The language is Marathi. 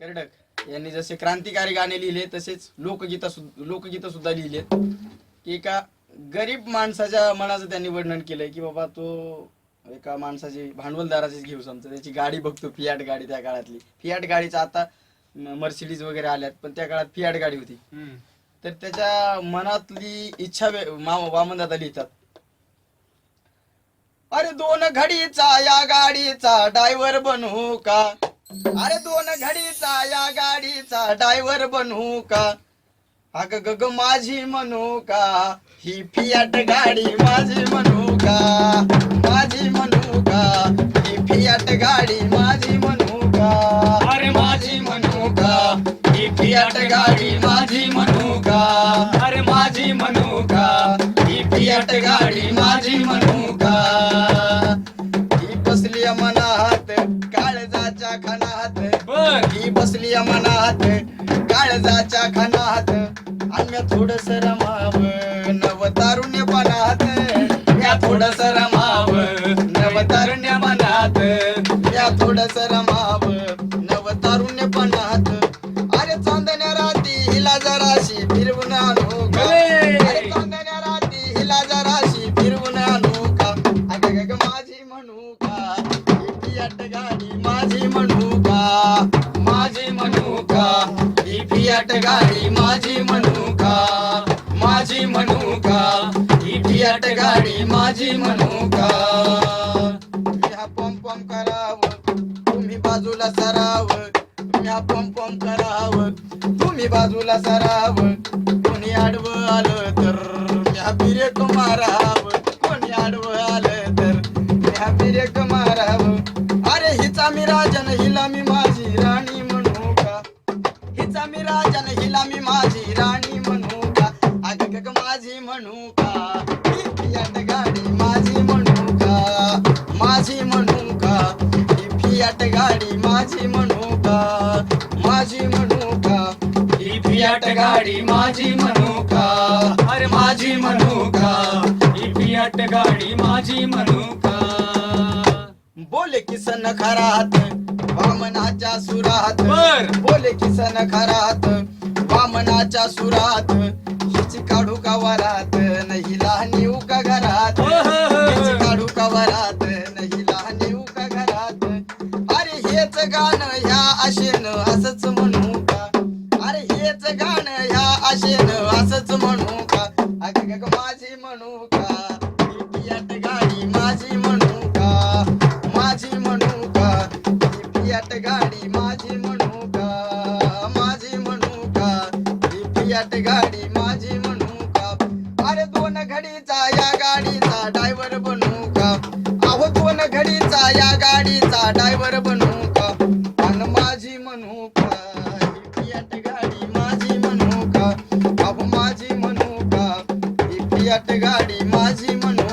कर्डक यांनी जसे क्रांतिकारी गाणे लिहिले तसेच लोकगीत सुद्धा लिहिलेत की एका गरीब माणसाच्या मनाचं त्यांनी वर्णन केलंय की बाबा तो एका माणसाची भांडवलदाराचीच घेऊ समजा त्याची गाडी बघतो फियाट गाडी त्या काळातली फियाट गाडीचा आता मर्सिडीज वगैरे आल्यात पण त्या काळात फियाट गाडी होती तर त्याच्या मनातली इच्छा वामनदादा लिहितात अरे 2 घडीचा या गाडीचा ड्रायव्हर बनू का अरे 2 घडीचा या गाडीचा ड्रायव्हर बनू का अग गग माझी म्हणू का ही फियाट गाडी माझी म्हणू का माझी म्हणू का ही फियाट गाडी माझी म्हणू का अरे माझी म्हणू का ही फियाट गाडी माझी म्हणू का अरे माझी म्हणू का ही फियाट गाडी माझी म्हणू का ही बसली मनात काळजाच्या खणात बर ही बसली मनात काळजाच्या खणात अन्य थोडस रमाव नव तारुण्यपणात या थोडस रमाव नव तारुण्य मनात या थोडस रमाव नव तारुण्यपणात अरे चांदण्या राती हिला जराशी फिरवून आणू का अरे चांदण्या राती हिला जराशी फिरवून आणू का अगं गं माझी म्हणू का ही फियाट गाडी माझी म्हणू का माझी म्हणू का ही फियाट गाडी माझी म्हणू का माझी म्हणू का ही फियाट गाडी माझी म्हणू का ह्या पम पम करावं तुम्ही बाजूला सरावं ह्या पम पम करावं तुम्ही बाजूला सरावं कोणी आडवं आलं तर ह्या बिरेक मारावं कोणी आडवं आलं तर ह्या बिरेक मारावं अरे हिचा मी राजन हिला मी माझी राणी म्हणू का हिचा मी राजन हिला मी माझी राणी म्हणू का अग गग माझी म्हणू का ही फियाट गाडी माझी म्हणू का माझी म्हणू का ही फियाट गाडी माझी म्हणू का माझी म्हणू का ही फियाट गाडी माझी म्हणू का अरे माझी म्हणू का ही फियाट गाडी माझी म्हणू का बोले किसन खरात वामनाच्या सुरात बर बोले किसन खरात वामनाच्या सुरात हिची काढू का वरात नाही लहानी उका घरात हिची काढू का वरात नाही लहानी उका घरात अरे हेच गाणं ह्या आशेनं असंच म्हणू का अरे हेच गाणं ह्या आशेनं असंच म्हणू का अग गग माझी म्हणू का ही फियाट गाडी माझी म्हणू का माझी म्हणू का ही फियाट गाडी माझी म्हणू का माझी म्हणू का ही फियाट गाडी माझी म्हणू का अरे 2 घडीचा या गाडीचा ड्रायव्हर बनू का अहो 2 घडीचा या गाडीचा ड्रायव्हर बनू का आणि माझी म्हणू का ही फियाट गाडी माझी म्हणू का अहो माझी म्हणू का ही फियाट गाडी माझी म्हणू